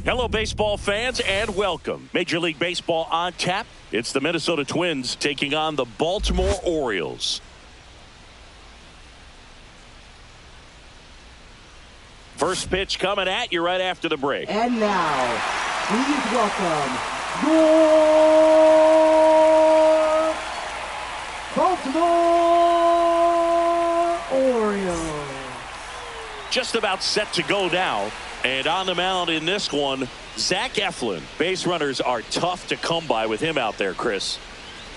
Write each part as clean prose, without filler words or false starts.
Hello, baseball fans, and welcome. Major League Baseball on tap. It's the Minnesota Twins taking on the Baltimore Orioles. First pitch coming at you right after the break. And now, please welcome your Baltimore Orioles. Just about set to go now. And on the mound in this one, Zach Eflin. Base runners are tough to come by with him out there, Chris.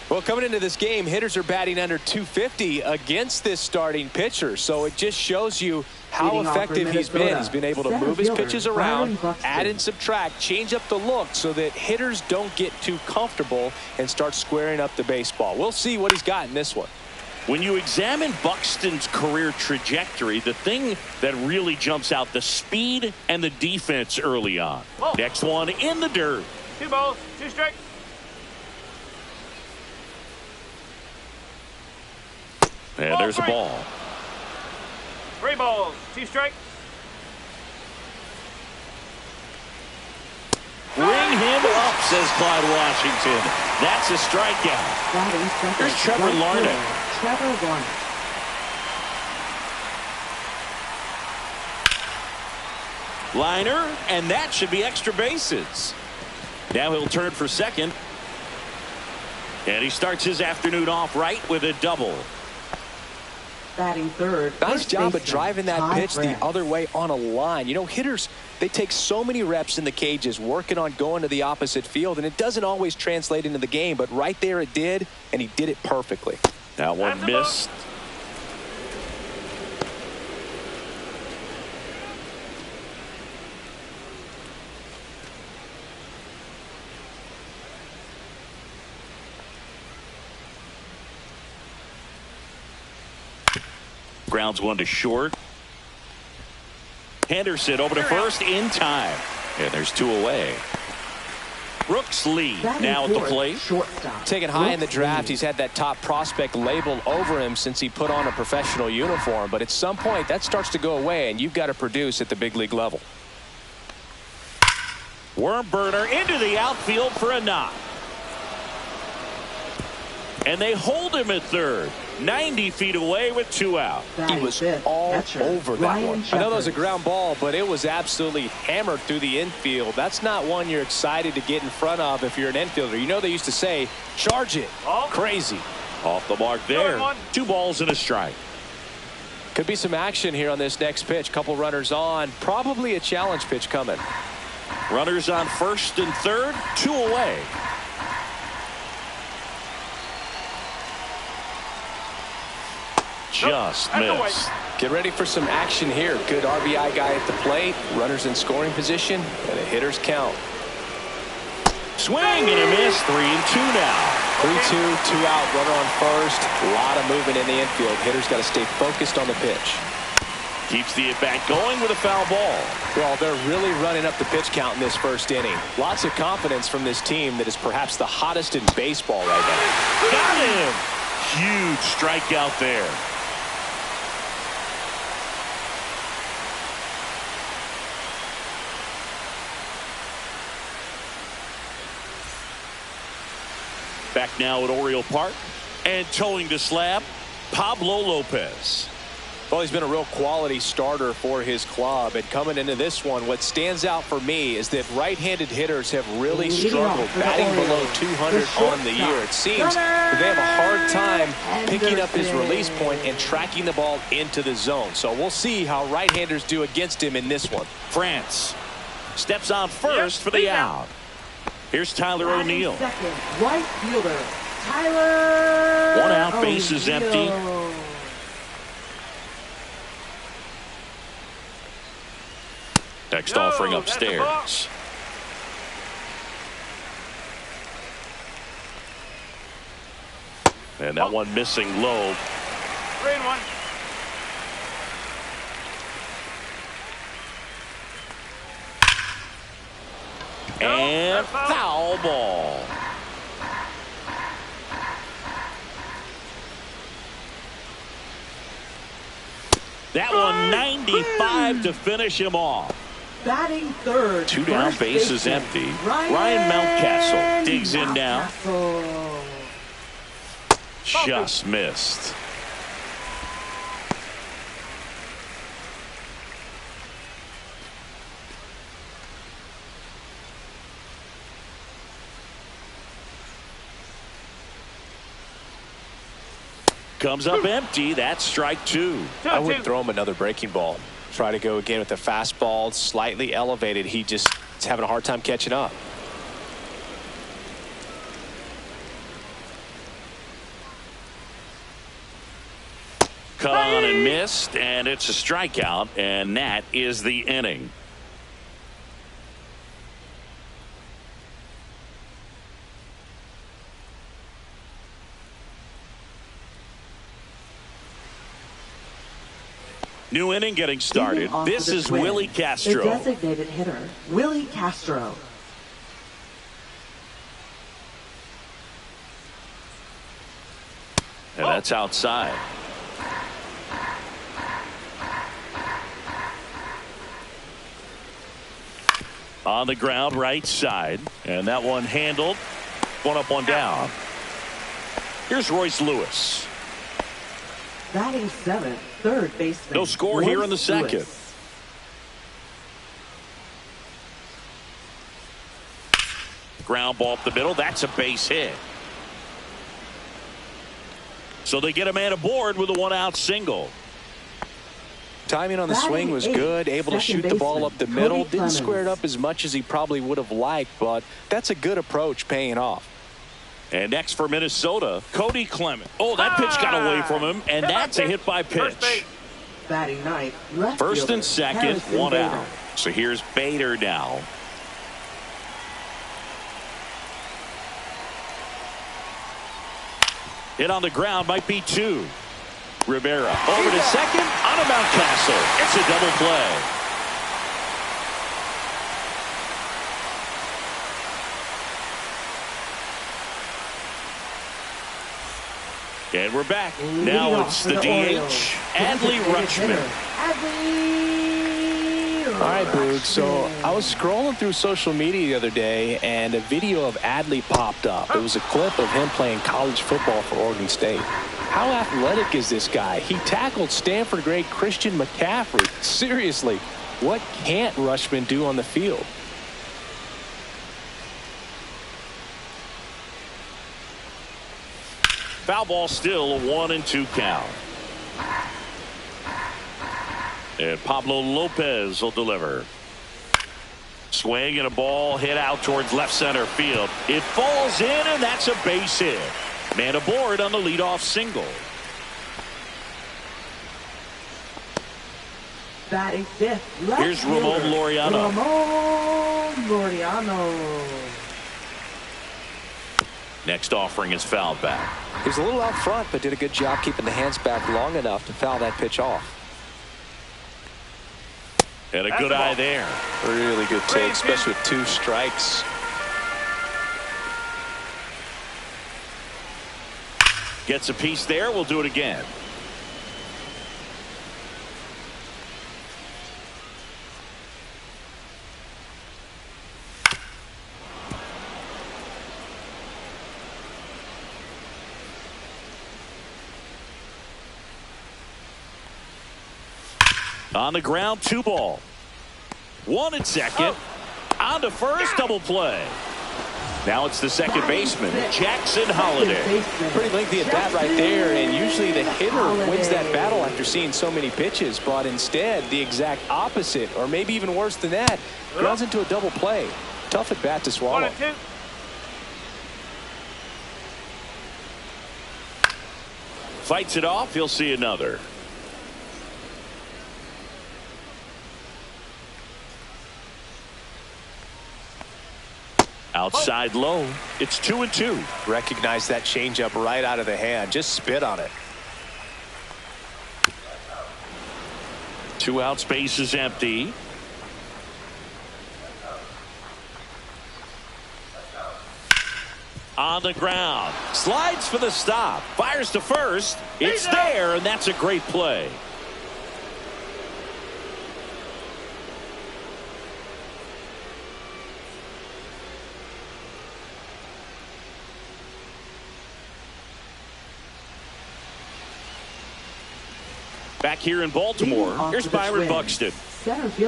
Well, coming into this game, hitters are batting under 250 against this starting pitcher. So it just shows you how effective he's been. He's been able to move his pitches around, add and subtract, change up the look so that hitters don't get too comfortable and start squaring up the baseball. We'll see what he's got in this one. When you examine Buxton's career trajectory, the thing that really jumps out, the speed and the defense early on. Whoa. Next one in the dirt. 2 balls, 2 strikes. And there's a ball. 3 balls, 2 strikes. Bring him up, says Clyde Washington. That's a strikeout. Here's Trevor Larnach. Liner, and that should be extra bases. Now he'll turn for second. And he starts his afternoon off right with a double. Batting third. Nice job of driving that pitch the other way on a line. You know, hitters, they take so many reps in the cages working on going to the opposite field, and it doesn't always translate into the game, but right there it did, and he did it perfectly. That one missed. Grounds one to short. Henderson over to first in time. And there's 2 away. Brooks Lee now at the plate. Taken high in the draft, he's had that top prospect labeled over him since he put on a professional uniform. But at some point, that starts to go away, and you've got to produce at the big league level. Worm burner into the outfield for a knock. And they hold him at third. 90 feet away with 2 out. He was all over that one. I know that was a ground ball, but it was absolutely hammered through the infield. That's not one you're excited to get in front of if you're an infielder. You know they used to say, charge it. Crazy. Off the mark there. 2 balls and a strike. Could be some action here on this next pitch. Couple runners on. Probably a challenge pitch coming. Runners on first and third. 2 away. Just missed. Get ready for some action here. Good RBI guy at the plate. Runners in scoring position. And a hitter's count. Swing and a miss. 3-2 now. 3-2, 2 out. Runner on first. A lot of movement in the infield. Hitter's got to stay focused on the pitch. Keeps the at-bat going with a foul ball. Well, they're really running up the pitch count in this first inning. Lots of confidence from this team that is perhaps the hottest in baseball right now. Got him. Huge strikeout there. Back now at Oriole Park, and towing the slab, Pablo Lopez. Well, he's been a real quality starter for his club, and coming into this one, what stands out for me is that right-handed hitters have really struggled, batting below 200 on the year. It seems that they have a hard time picking up his release point and tracking the ball into the zone. So we'll see how right-handers do against him in this one. France steps on first for the out. Here's Tyler O'Neill. Second, right fielder, Tyler. 1 out, base is empty. Next offering upstairs. And that one missing low. 3-1. And foul ball. That one 95 to finish him off. Batting third. Two down, first bases baseman, empty. Ryan Mountcastle digs in now. Mountcastle. Just missed. Comes up empty. That's strike two. I would throw him another breaking ball. Try to go again with the fastball, slightly elevated. He just is having a hard time catching up. Cut on and missed, and it's a strikeout, and that is the inning. New inning getting started. This is Willie Castro. The designated hitter, Willie Castro. And that's outside. On the ground, right side. And that one handled. One up, one down. Here's Royce Lewis. Batting seventh, third baseman. No score here in the second. Lewis. Ground ball up the middle. That's a base hit. So they get a man aboard with a one-out single. Timing on the swing was good. Able to shoot the ball up the middle. Didn't square it up as much as he probably would have liked, but that's a good approach, paying off. And next for Minnesota, Cody Clement. Oh, that pitch got away from him, and that's a hit by pitch. Batting ninth, left First and fielder, second, Harrison one Bader. out. So here's Bader now. Hit on the ground, might be two. Rivera over to second, on a Mountcastle. It's a double play. And we're back. Now it's the DH, Adley Rutschman. All right, Boog. So I was scrolling through social media the other day, and a video of Adley popped up. It was a clip of him playing college football for Oregon State. How athletic is this guy? He tackled Stanford great Christian McCaffrey. Seriously, what can't Rutschman do on the field? Foul ball still, a 1-2 count. And Pablo Lopez will deliver. Swing and a ball hit out towards left center field. It falls in, and that's a base hit. Man aboard on the leadoff single. Batting fifth, left Here's Ramon fielder, Laureano. Ramon Laureano. Next offering is fouled back. He was a little out front, but did a good job keeping the hands back long enough to foul that pitch off. And a good eye there. Really good take, especially with two strikes. Gets a piece there. We'll do it again. On the ground, 2 ball. 1 at second. On to first, double play. Now it's the second baseman, Jackson Holliday. Pretty lengthy at bat right there, and usually the hitter wins that battle after seeing so many pitches, but instead the exact opposite, or maybe even worse than that, grounds into a double play. Tough at bat to swallow. 1-2. Fights it off. He'll see another. Outside low. It's 2-2. Recognize that changeup right out of the hand. Just spit on it. 2 outs, base is empty. On the ground. Slides for the stop. Fires to first. It's there, and that's a great play. Back here in Baltimore, here's Byron Buxton.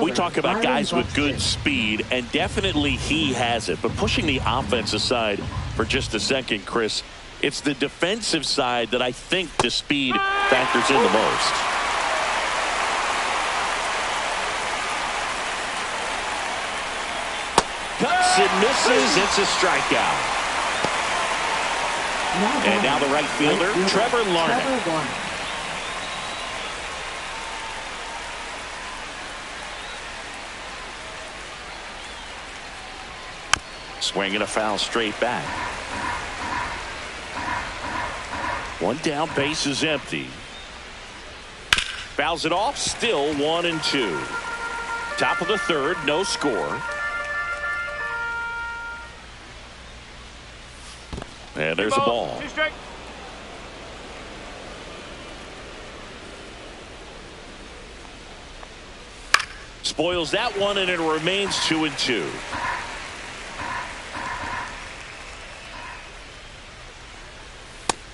We talk about guys with good speed, and definitely he has it. But pushing the offense aside for just a second, Chris, it's the defensive side that I think the speed factors in the most. Cuts and misses. It's a strikeout. And now the right fielder, Trevor Larnach. Swinging a foul straight back. One down, base is empty. Fouls it off, still 1-2. Top of the third, no score. And there's a ball. Two strikes. Spoils that one, and it remains 2-2.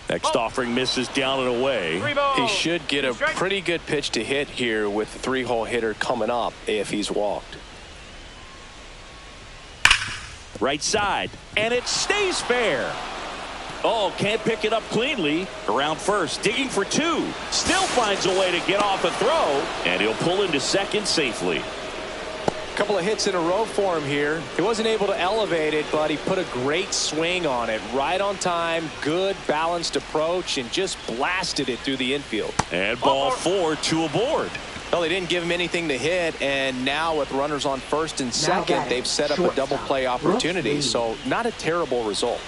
Next offering misses down and away. He should get a pretty good pitch to hit here with the three-hole hitter coming up if he's walked. Right side, and it stays fair. Oh, can't pick it up cleanly. Around first, digging for two. Still finds a way to get off a throw, and he'll pull into second safely. Couple of hits in a row for him here. He wasn't able to elevate it, but he put a great swing on it. Right on time, good balanced approach, and just blasted it through the infield. And ball four, two aboard. Well, they didn't give him anything to hit, and now with runners on first and second, they've set up a double play opportunity. So not a terrible result.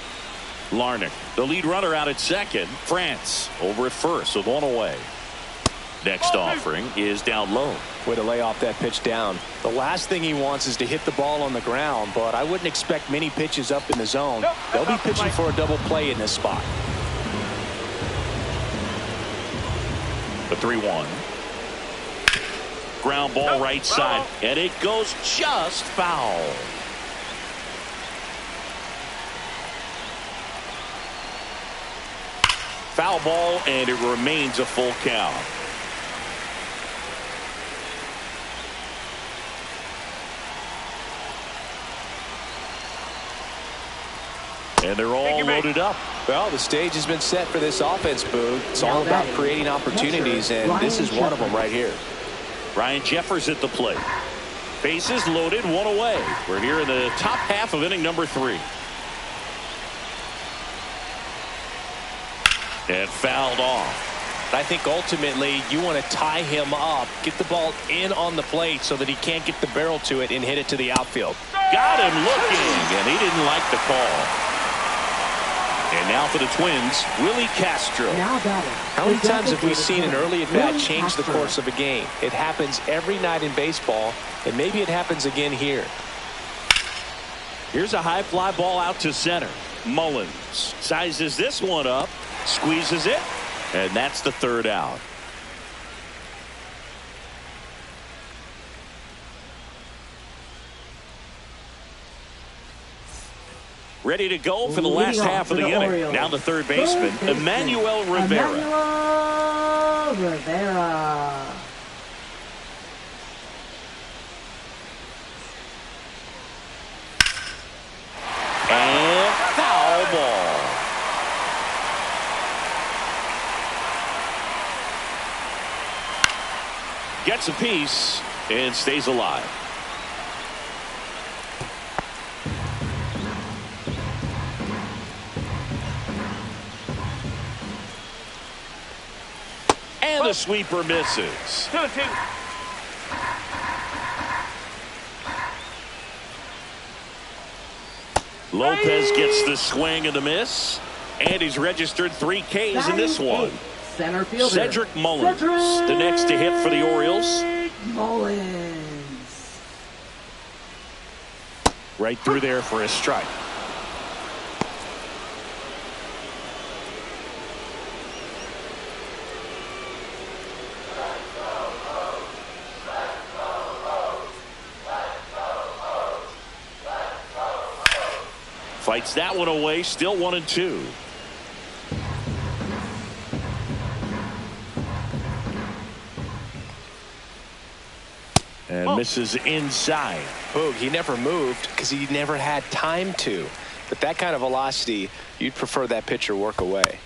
Larnach, the lead runner, out at second. France over at first with one away. Next offering is down low. Way to lay off that pitch down. The last thing he wants is to hit the ball on the ground, but I wouldn't expect many pitches up in the zone. They'll be pitching for a double play in this spot. The 3-1. Ground ball right side, and it goes just foul. Foul ball, and it remains a full count. And they're all loaded up. Well, the stage has been set for this offense, Boo. It's all about creating opportunities, and this is one of them right here. Ryan Jeffers at the plate. Bases loaded, one away. We're here in the top half of inning number 3. And fouled off. I think ultimately you want to tie him up, get the ball in on the plate so that he can't get the barrel to it and hit it to the outfield. Got him looking, and he didn't like the call. And now for the Twins, Willie Castro. How many times have we seen an early at-bat change the course of a game? It happens every night in baseball, and maybe it happens again here. Here's a high fly ball out to center. Mullins sizes this one up, squeezes it, and that's the third out. Ready to go for the last half of the inning. Orioles. Now the third baseman, Emmanuel Rivera. Emmanuel Rivera. And foul ball. Gets a piece and stays alive. And the sweeper misses. 2-2. Lopez gets the swing and the miss, and he's registered 3 Ks in this one. Center fielder Cedric Mullins, the next to hit for the Orioles. Mullins. Right through there for a strike. Fights that one away, still 1-2. And misses inside. Boog, he never moved because he never had time to. But that kind of velocity, you'd prefer that pitcher work away.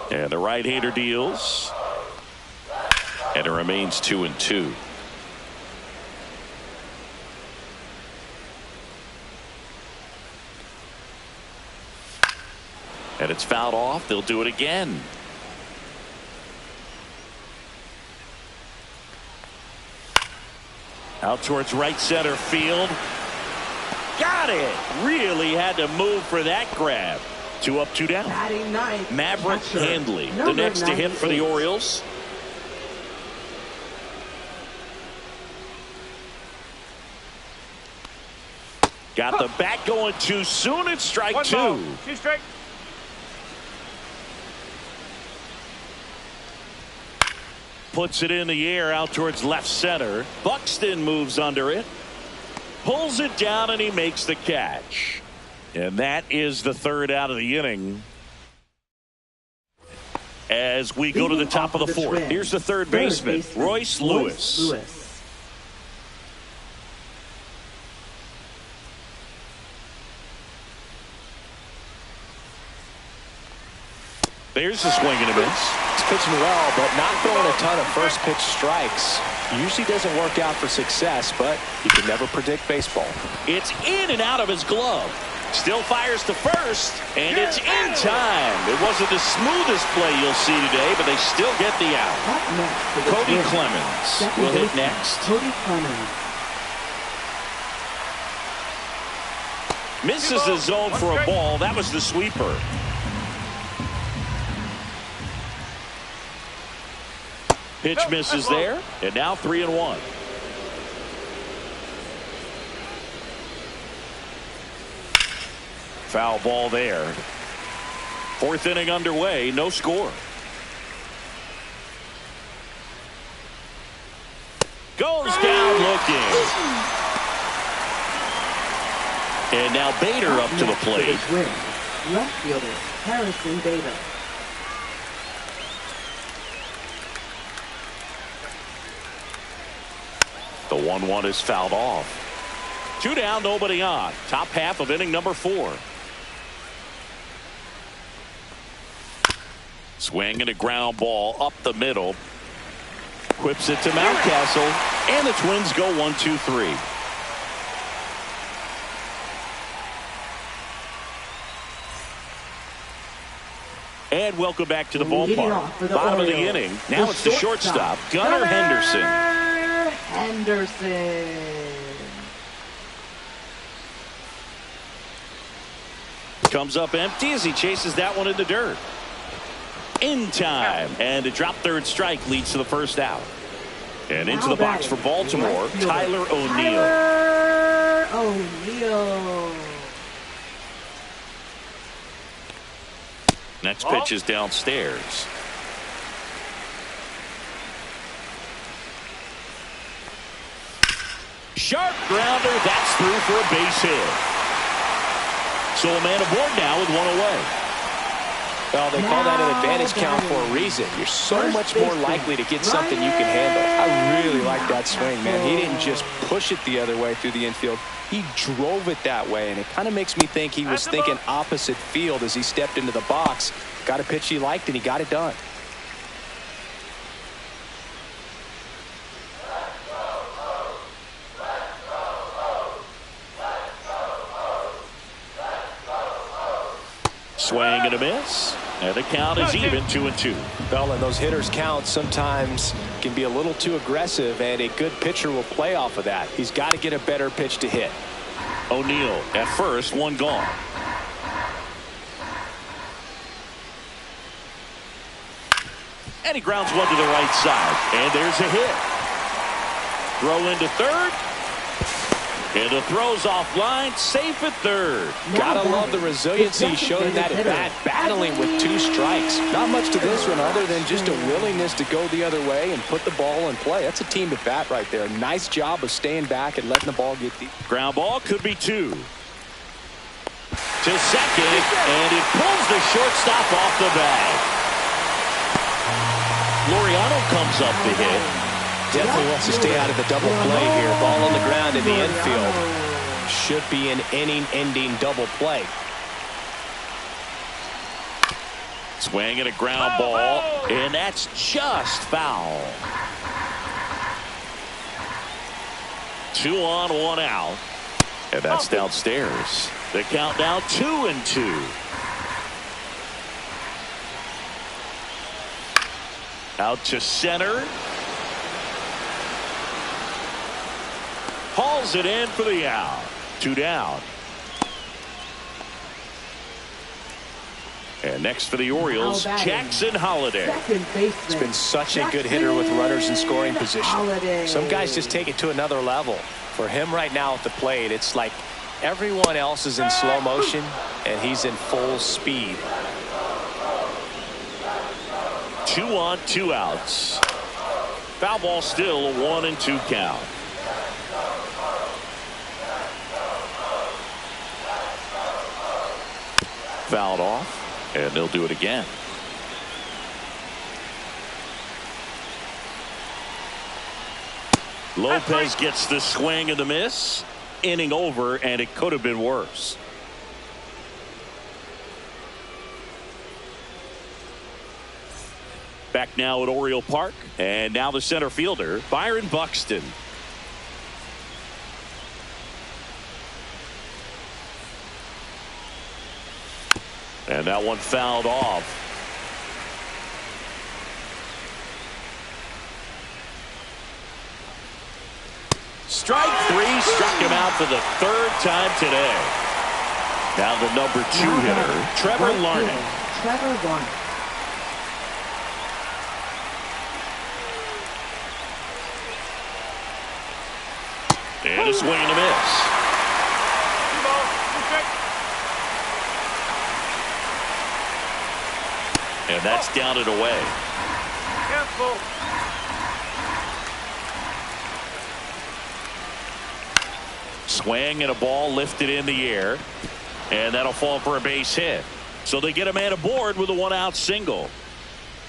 And the right-hander deals. And it remains 2-2. And it's fouled off. They'll do it again. Out towards right center field. Got it. Really had to move for that grab. 2 up, 2 down. Batting ninth, Maverick catcher, Handley, the number next to hit for the 98. Orioles. Got the bat going too soon. It's strike 1 2. ball, 2 strikes. Puts it in the air out towards left center. Buxton moves under it. Pulls it down and he makes the catch. And that is the third out of the inning. As we go to the top of the fourth. Here's the third baseman, Royce Lewis. There's a swing and a miss. He's pitching well, but not throwing a ton of first pitch strikes. Usually doesn't work out for success, but you can never predict baseball. It's in and out of his glove. Still fires to first, and it's in time. It wasn't the smoothest play you'll see today, but they still get the out. Up next for the Cody Twins. Clemens Second will hit baseman, next. Cody Clemens. Misses the zone for a ball. That was the sweeper. Pitch misses there, and now 3-1. Foul ball there. Fourth inning underway, no score. Goes down looking. And now Bader up to the Next for plate. Twins, left fielder Harrison Bader. The 1-1 is fouled off. 2 down, nobody on. Top half of inning number 4. Swing and a ground ball up the middle. Whips it to Mountcastle, and the Twins go 1-2-3. And welcome back to the Leading off ballpark. for the Bottom of the Orioles, inning. Now it's the shortstop, Gunnar Henderson. Henderson. Comes up empty as he chases that one in the dirt. In time, and a drop third strike leads to the first out. And into the box for Baltimore, Tyler O'Neill. Tyler O'Neill. Next pitch is downstairs. Sharp grounder, that's through for a base hit. So a man aboard now with 1 away. Well, they call that an advantage count for a reason. You're so much more likely to get something you can handle. I really like that swing, man. He didn't just push it the other way through the infield. He drove it that way, and it kind of makes me think he was thinking opposite field as he stepped into the box. Got a pitch he liked, and he got it done. Swing and a miss. And the count is even 2-2. Well, and those hitters' counts sometimes can be a little too aggressive, and a good pitcher will play off of that. He's got to get a better pitch to hit. O'Neill at first, 1 gone. And he grounds one to the right side. And there's a hit. Throw into third. And the throw's offline, safe at third. Gotta love the resiliency he showed in that at bat, battling with 2 strikes. Not much to this one other than just a willingness to go the other way and put the ball in play. That's a team at bat right there. Nice job of staying back and letting the ball get deep. Ground ball could be 2. To second, and it pulls the shortstop off the bag. Laureano comes up to hit. Definitely wants to stay out of the double play here. Ball on the ground in the infield. Should be an inning-ending double play. Swing and a ground ball, and that's just foul. 2 on, 1 out. And that's downstairs. The count now 2-2. Out to center. Hauls it in for the out. 2 down. And next for the Orioles, Jackson Holliday. He's been such a good hitter with runners in scoring position. Some guys just take it to another level. For him right now at the plate, it's like everyone else is in slow motion and he's in full speed. 2 on, 2 outs. Foul ball still, a 1-2 count. Fouled off, and they'll do it again. Lopez gets the swing and the miss. Inning over, and it could have been worse. Back now at Oriole Park, and now the center fielder, Byron Buxton. And that one fouled off. Strike 3, struck him out for the 3rd time today. Now the number 2 hitter, Trevor Larnach. And a swing and a miss. 2 balls, 2 strikes. And that's down and away. Careful. Swing and a ball lifted in the air. And that'll fall for a base hit. So they get a man aboard with a 1-out single.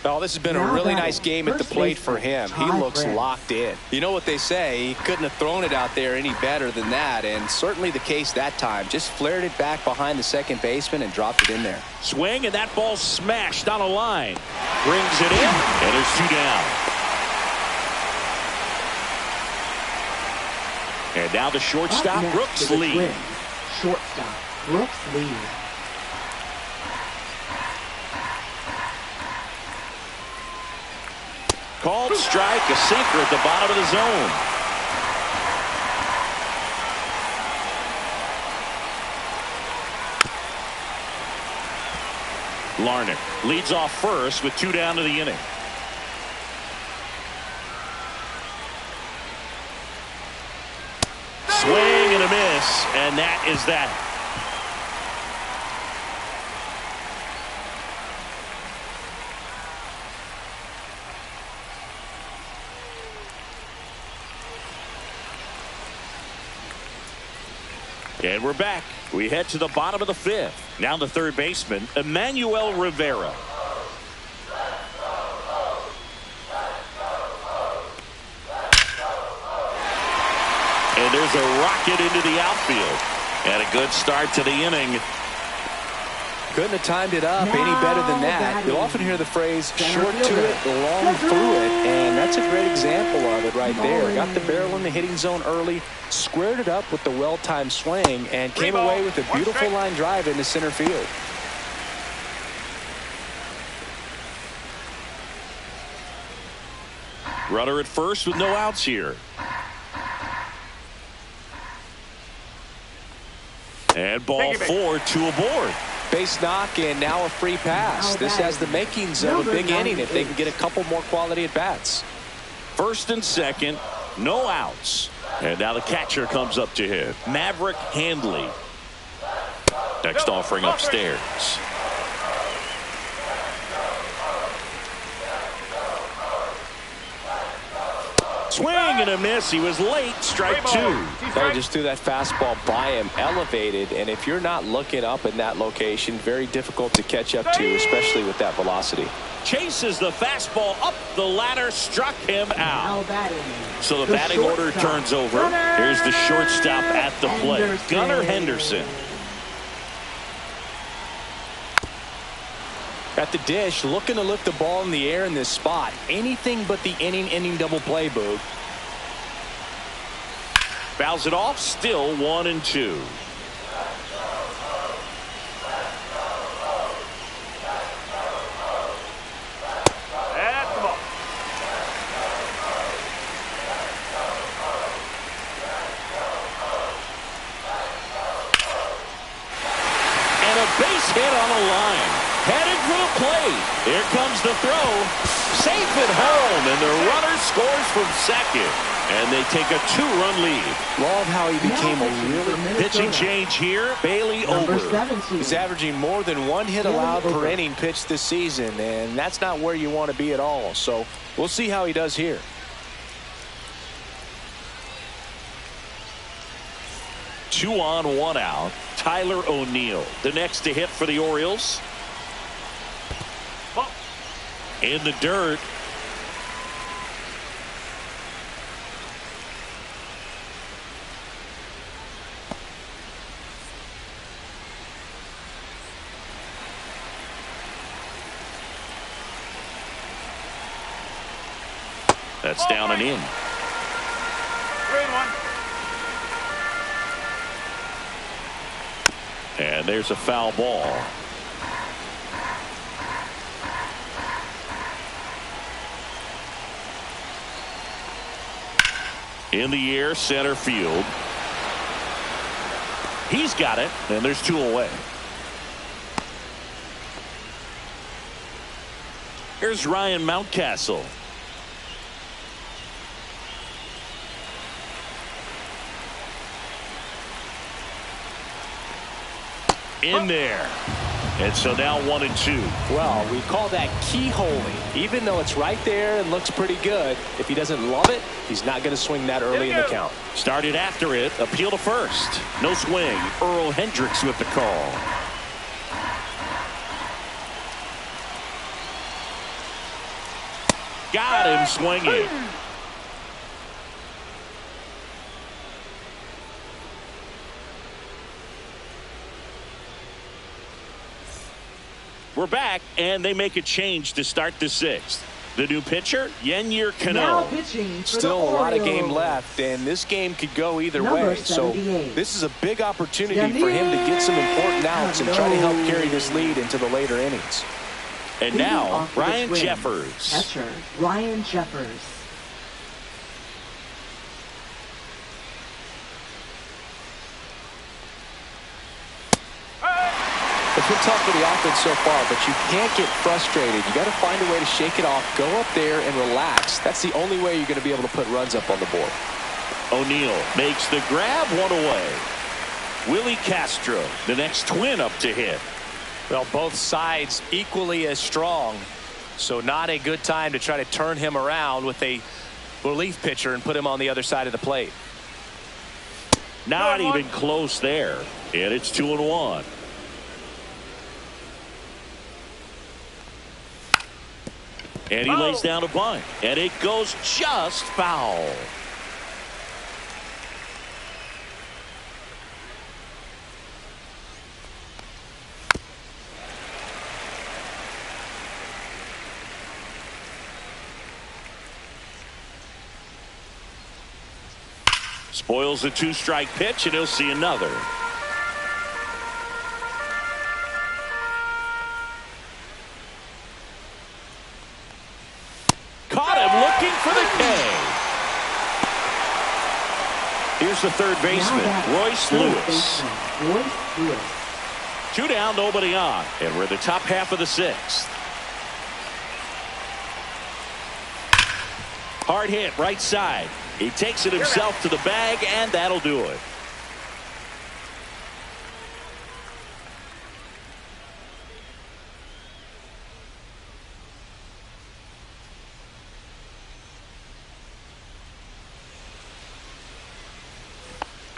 Oh, this has been a really nice game at the plate for him. He looks locked in. You know what they say, he couldn't have thrown it out there any better than that, and certainly the case that time. Just flared it back behind the second baseman and dropped it in there. Swing, and that ball smashed on a line. Brings it in, and there's 2 down. And now the shortstop, Brooks Lee. Shortstop, Brooks Lee. Called strike, a sinker at the bottom of the zone. Larnach leads off first with 2 down to the inning. Swing and a miss, and that is that. And we're back. We head to the bottom of the 5th. Now the third baseman, Emmanuel Rivera. And there's a rocket into the outfield. And a good start to the inning. Couldn't have timed it up any better than that. You'll often hear the phrase short to it, long through it, and that's a great example of it right there. Got the barrel in the hitting zone early, squared it up with the well-timed swing, and came away with a beautiful line drive into center field. Runner at first with no outs here. And ball 4, 2 aboard. Base knock and now a free pass. This has the makings of a big inning if they can get a couple more quality at bats. First and second, no outs. And now the catcher comes up to hit, Maverick Handley. Next offering upstairs. Swing and a miss. He was late. Strike two. They just threw that fastball by him, elevated, and if you're not looking up in that location, very difficult to catch up to, especially with that velocity. Chases the fastball up the ladder, struck him out. Now batting. So the batting order turns over. Here's the shortstop at the plate, Gunnar Henderson. At the dish, looking to lift the ball in the air in this spot. Anything but the inning double play, Boog. Fouls it off, still 1-2. That's the ball. And a base hit on a line. Headed for the plate. Here comes the throw. Safe at home, and the runner scores from second. And they take a 2-run lead. Love how he became a really Pitching change here. Bailey over. 17. He's averaging more than 1 hit allowed per inning pitched this season, and that's not where you want to be at all. So we'll see how he does here. Two on, one out. Tyler O'Neill, the next to hit for the Orioles. In the dirt. That's down and in. 3-1. And there's a foul ball. In the air, center field. He's got it, and there's 2 away. Here's Ryan Mountcastle. In there. And so now 1-2. Well, we call that keyholing. Even though it's right there and looks pretty good, if he doesn't love it, he's not going to swing that early in the count. Started after it. Appeal to first. No swing. Earl Hendricks with the call. Got him swinging. We're back, and they make a change to start the 6th. The new pitcher, Yennier Now Cano. pitching for Still the a lot of game Orioles. left, and this game could go either Number way. So 78. this is a big opportunity for him to get some important outs and try to help carry this lead into the later innings. And Leading now, off for the Ryan Twins, Jeffers. Catcher, Ryan Jeffers. It's been tough for the offense so far, but you can't get frustrated. You got to find a way to shake it off, go up there and relax. That's the only way you're going to be able to put runs up on the board. O'Neill makes the grab, 1 away. Willie Castro, the next Twin up to hit. Well, both sides equally as strong, so not a good time to try to turn him around with a relief pitcher and put him on the other side of the plate. Not even close there. And it's 2-1. And he lays down a bunt. And it goes just foul. Spoils the 2-strike pitch, and he'll see another. Caught him looking for the K. Here's the third baseman, Royce Lewis. Royce Lewis. 2 down, nobody on. And we're in the top half of the 6th. Hard hit, right side. He takes it himself to the bag, and that'll do it.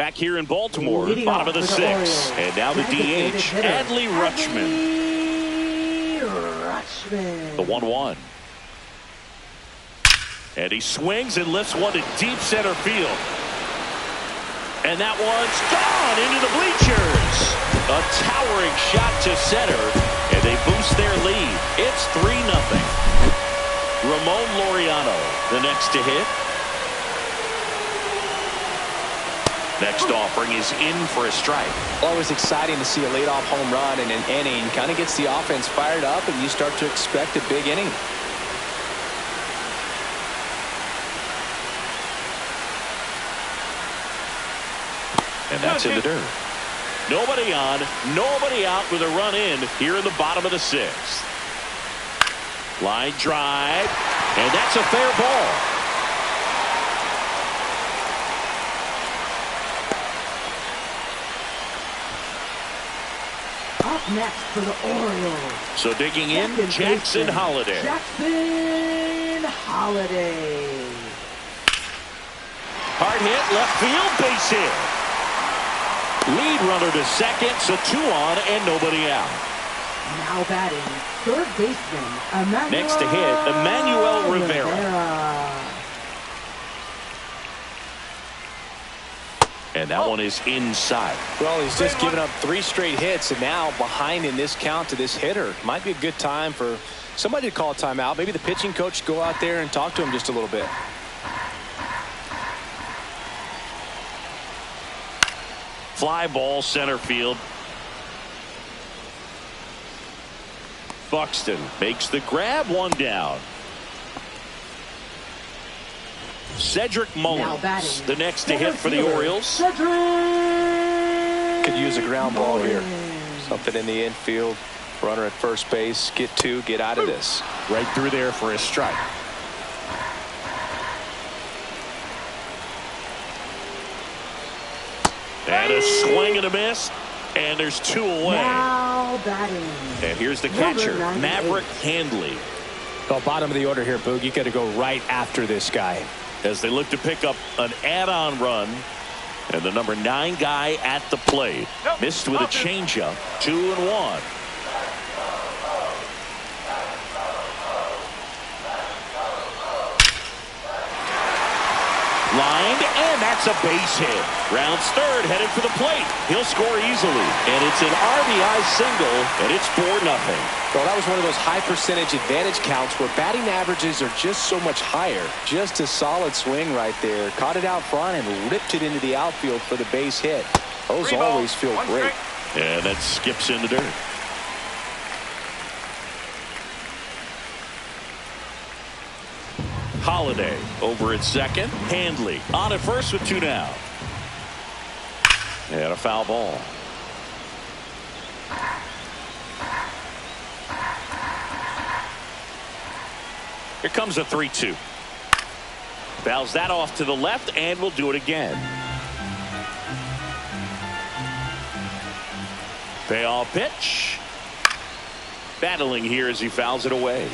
Back here in Baltimore, Leading bottom of off the for the sixth. Orioles, And now the designated DH, hitter, Adley Rutschman. Rutschman. The 1-1. And he swings and lifts one to deep center field. And that one's gone into the bleachers. A towering shot to center, and they boost their lead. It's 3-0. Ramon Laureano, the next to hit. Next offering is in for a strike. Always exciting to see a leadoff home run in an inning. Kind of gets the offense fired up, and you start to expect a big inning. And that's in the dirt. Nobody on, nobody out with a run in here in the bottom of the sixth. Line drive, and that's a fair ball. Up next for the Orioles. So digging in, Second Jackson baseman, Holliday. Jackson Holliday. Hard hit, left field, base hit. Lead runner to second, so 2 on and nobody out. Now batting, third baseman, Emmanuel. Next to hit, Emmanuel Rivera. And that one is inside. Well, he's just given up 3 straight hits, and now behind in this count to this hitter. Might be a good time for somebody to call a timeout. Maybe the pitching coach go out there and talk to him just a little bit. Fly ball center field. Buxton makes the grab, 1 down. Cedric Now Mullins, batting, the next to hit for the Orioles. Cedric Could use a ground ball here. Mullins. Something in the infield. Runner at first base. Get 2. Get out of this. Right through there for a strike. And a swing and a miss. And there's 2 away. Now batting. And here's the Number catcher, 98. Maverick Handley. Well, bottom of the order here, Boog. You got to go right after this guy. As they look to pick up an add-on run. And the number 9 guy at the plate. Missed with a changeup. 2-1. Lined, and that's a base hit. Rounds third, headed for the plate. He'll score easily. And it's an RBI single, and it's 4-0. Well, that was one of those high percentage advantage counts where batting averages are just so much higher. Just a solid swing right there. Caught it out front and ripped it into the outfield for the base hit. Those always feel great. And that skips in the dirt. Holliday over at second. Handley on at first with 2 down. And a foul ball. Here comes a 3-2. Fouls that off to the left, and we'll do it again. Payoff pitch. Battling here as he fouls it away.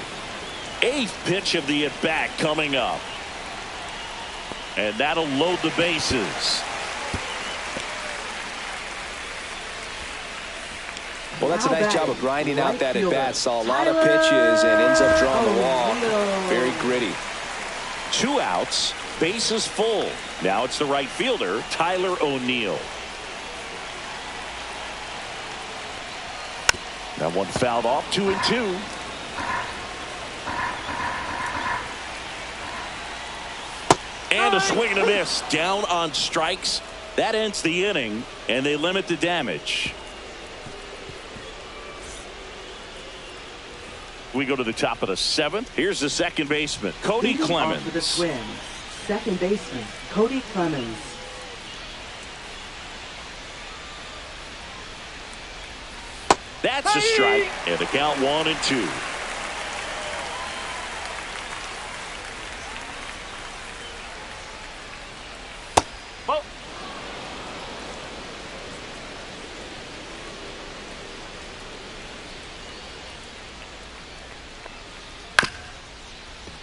8th pitch of the at-bat coming up. And that'll load the bases. Well, that's a nice job of grinding out that at-bat. Saw a lot of pitches and ends up drawing the walk. Very gritty. 2 outs, bases full. Now it's the right fielder, Tyler O'Neill. That one fouled off, 2-2. And a swing and a miss. Down on strikes. That ends the inning, and they limit the damage. We go to the top of the 7th. Here's the second baseman, Cody Leading off Clemens. for the Twins, second baseman, Cody Clemens. That's a strike, and the count 1-2.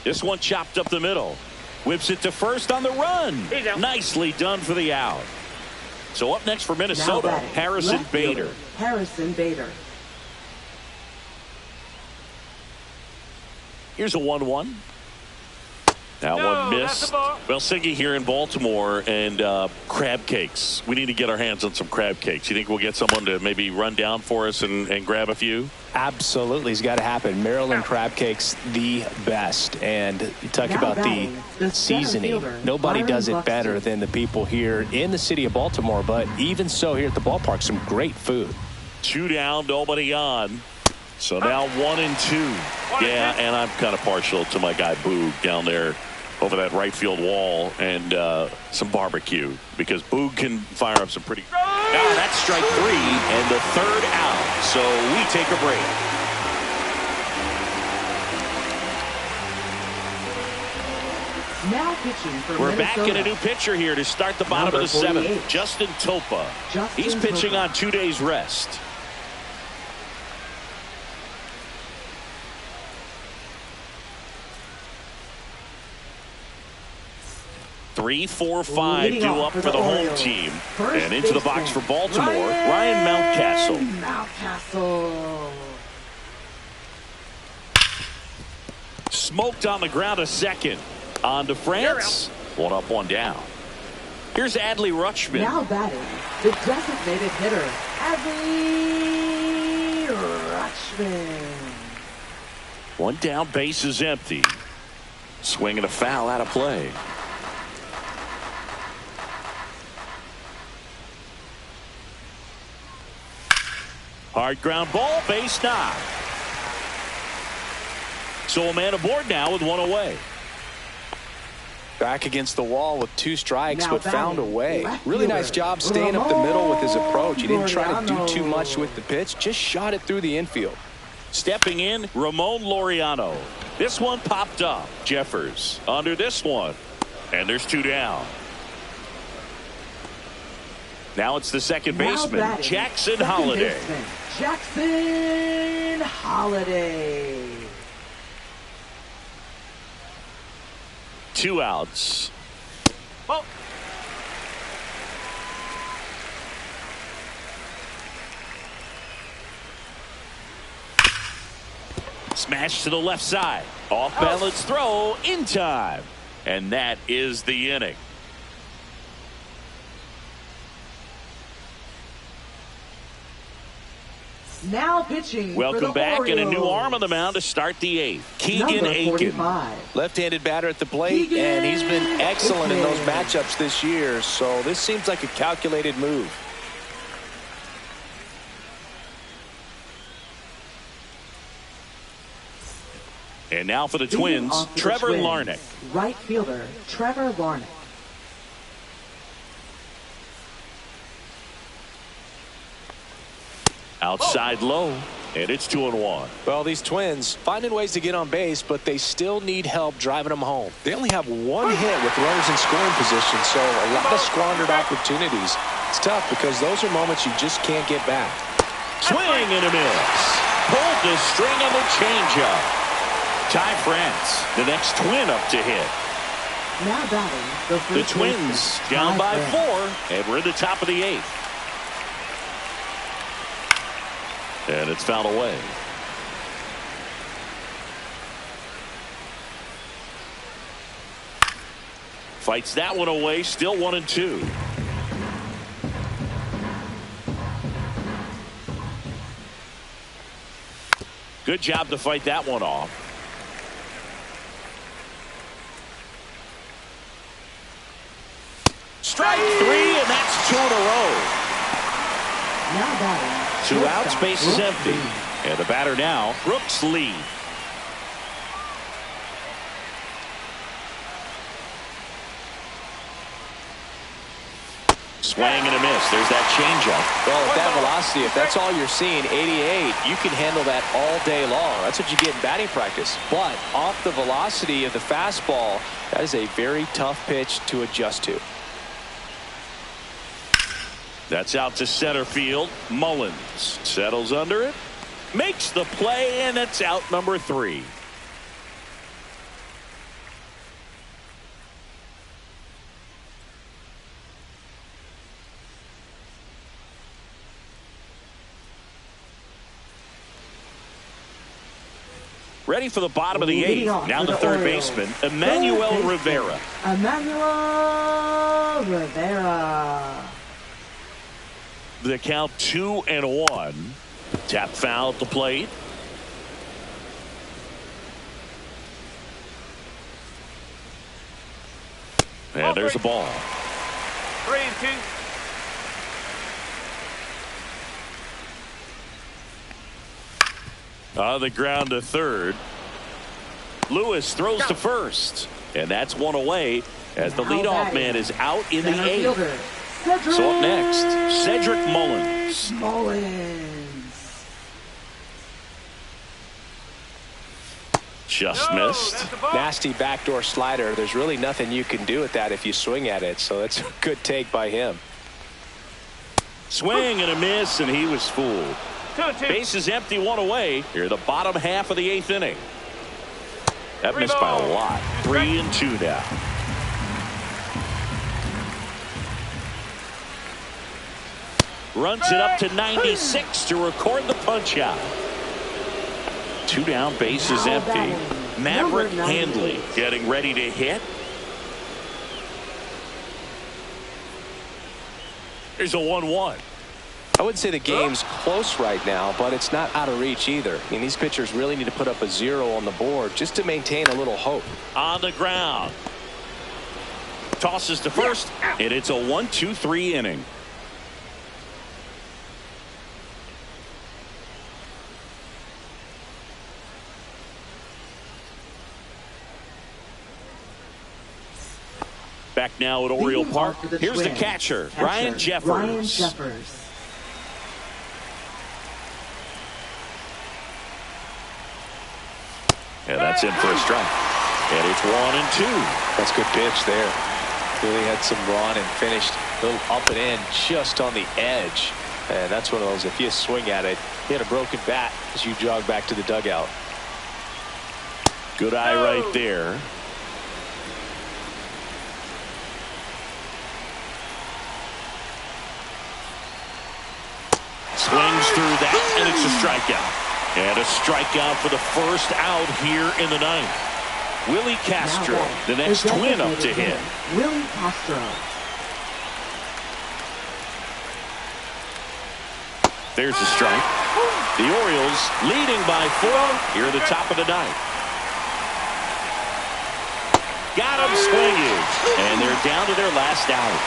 This one chopped up the middle. Whips it to first on the run. Nicely done for the out. So up next for Minnesota, Harrison Bader. Harrison Bader. Here's a 1-1. That one missed. Well, Siggy here in Baltimore, and crab cakes. We need to get our hands on some crab cakes. You think we'll get someone to maybe run down for us and grab a few? Absolutely. It's got to happen. Maryland crab cakes, the best. And you talk about the seasoning. Nobody does it better than the people here in the city of Baltimore. But even so, here at the ballpark, some great food. 2 down, nobody on. So now 1-2. Yeah, and I'm kind of partial to my guy Boog down there over that right field wall, and some barbecue, because Boog can fire up some pretty. Now that's strike 3 and the 3rd out. So we take a break. Now pitching for We're Minnesota. back in a new pitcher here to start the bottom of the 7th. Justin Topa. He's pitching on 2 days rest. 3-4-5 due up for the home team. And into the box for Baltimore, Ryan Mountcastle. Smoked on the ground a second. On to France. 1 up, 1 down. Here's Adley Rutschman. Now batting, the designated hitter, Adley Rutschman. 1 down, base is empty. Swinging a foul out of play. Hard ground ball, base knock. So a man aboard now with 1 away. Back against the wall with 2 strikes, but found a way. Really nice job staying up the middle with his approach. He didn't try to do too much with the pitch, just shot it through the infield. Stepping in, Ramon Laureano. This one popped up. Jeffers under this one. And there's 2 down. Now it's the second baseman, Jackson Holliday. Jackson Holliday. 2 outs. Oh. Smash to the left side. Off balance throw in time. And that is the inning. Now pitching. Welcome back, and a new arm on the mound to start the 8th. Keegan Aiken. Left-handed batter at the plate, and he's been excellent in those matchups this year, so this seems like a calculated move. And now for the Twins, Trevor Larnach. Right fielder, Trevor Larnach. Outside low, and it's 2-1. Well, these Twins finding ways to get on base, but they still need help driving them home. They only have 1 hit with runners in scoring position, so a lot of squandered opportunities. It's tough because those are moments you just can't get back. Swing and a miss. Pulled the string on the changeup. Ty France, the next Twin up to hit. Now batting, the Twins down by 4, and we're at the top of the 8th. And it's fouled away. Fights that one away, still 1-2. Good job to fight that one off. Strike 3, and that's 2 in a row. Now batting. 2 outs, base is empty. And the batter now, Brooks Lee. Swing and a miss. There's that changeup. Well, with that velocity, if that's all you're seeing, 88, you can handle that all day long. That's what you get in batting practice. But off the velocity of the fastball, that is a very tough pitch to adjust to. That's out to center field. Mullins settles under it, makes the play, and it's out number 3. Ready for the bottom of the eighth. Now the third baseman, Emmanuel Rivera. Emmanuel Rivera. The count 2-1. Tap foul at the plate. And there's a ball. 3-2. On the ground to third. Lewis throws to first. And that's one away as the leadoff man is out in the eighth. So up next, Cedric Mullins. Just missed. Nasty backdoor slider. There's really nothing you can do with that if you swing at it. So that's a good take by him. Swing and a miss, and he was fooled. 2-2. Base is empty, one away. Here, the bottom half of the eighth inning. That missed by a lot. 3-2 now. Runs it up to 96 to record the punch out. 2 down, base is empty. Maverick Handley getting ready to hit. Here's a 1-1. I wouldn't say the game's close right now, but it's not out of reach either. I mean, these pitchers really need to put up a 0 on the board just to maintain a little hope. On the ground. Tosses to first, and it's a 1-2-3 inning. Back now at Oriole Park. Here's the catcher, Ryan Jeffers. And that's in for a strike. And it's 1-2. That's a good pitch there. Really had some run and finished a little up and in just on the edge. And that's one of those, if you swing at it, you had a broken bat as you jog back to the dugout. Good eye right there. Swings through that, and it's a strikeout. And a strikeout for the first out here in the ninth. Willie Castro, the next twin up to hit. Willie Castro. There's a strike. The Orioles leading by 4 here at the top of the ninth. Got him swinging, and they're down to their last out.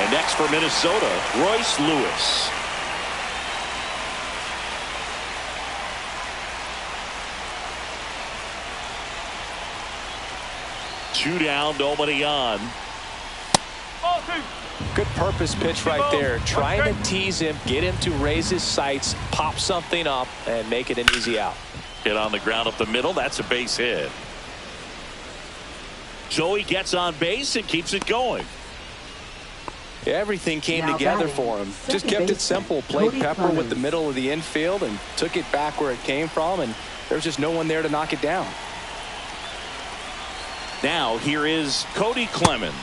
And next for Minnesota, Royce Lewis. Two down, nobody on. Good purpose pitch right there. Trying to tease him, get him to raise his sights, pop something up, and make it an easy out. Hit on the ground up the middle. That's a base hit. So he gets on base and keeps it going. Everything came together for him. Just kept it simple. Played Pepper with the middle of the infield and took it back where it came from, and there's just no one there to knock it down. Now here is Cody Clemens.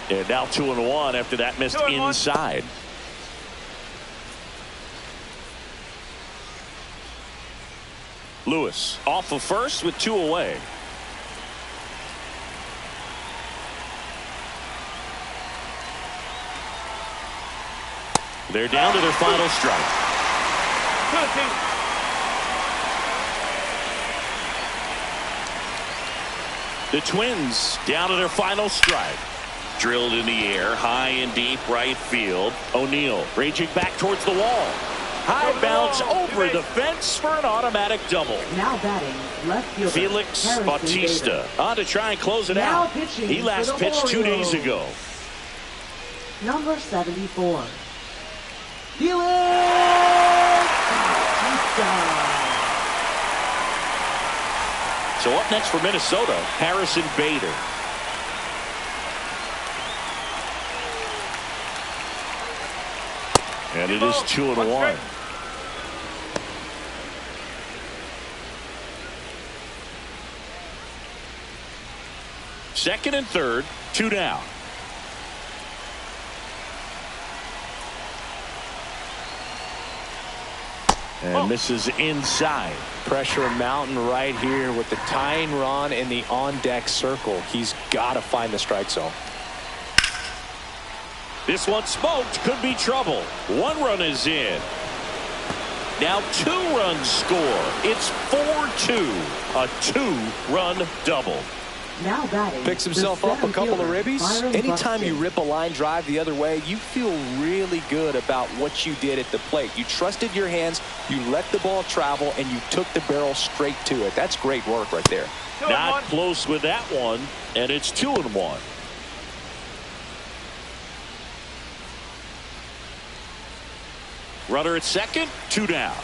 And now 2-1 after that missed inside. Lewis off of first with 2 away. They're down to their final strike. 2-2. The Twins down to their final strike. Drilled in the air, high and deep right field. O'Neill raging back towards the wall. High bounce over the fence for an automatic double. Now batting, left fielder Felix Harrison Bautista Bader. on to try and close it Now out. pitching He last for the pitched 2 days Orioles. ago. Number 74. Felix Bautista. So up next for Minnesota, Harrison Bader. And it is 2-1. Second and third, 2 down. And misses inside. Pressure mountain right here with the tying run in the on-deck circle. He's got to find the strike zone. This one smoked. Could be trouble. 1 run is in. Now 2 runs score. It's 4-2. A 2-run double. Now batting. Picks himself up a couple of ribbies. Anytime you rip a line drive the other way, you feel really good about what you did at the plate. You trusted your hands, you let the ball travel, and you took the barrel straight to it. That's great work right there. Not close with that one, and it's 2-1. Runner at second, 2 down.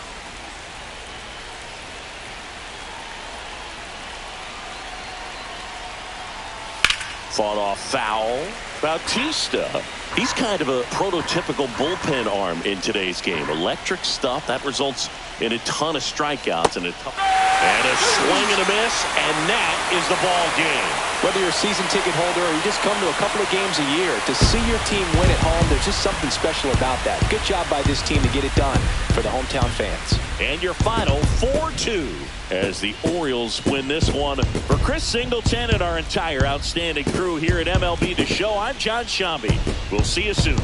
Fought off foul. Bautista. He's kind of a prototypical bullpen arm in today's game. Electric stuff that results in a ton of strikeouts and a swing and a miss, and that is the ball game. Whether you're a season ticket holder or you just come to a couple of games a year, to see your team win at home, there's just something special about that. Good job by this team to get it done for the hometown fans. And your final 4-2 as the Orioles win this one. For Chris Singleton and our entire outstanding crew here at MLB The Show, I'm John Shambi. We'll see you soon.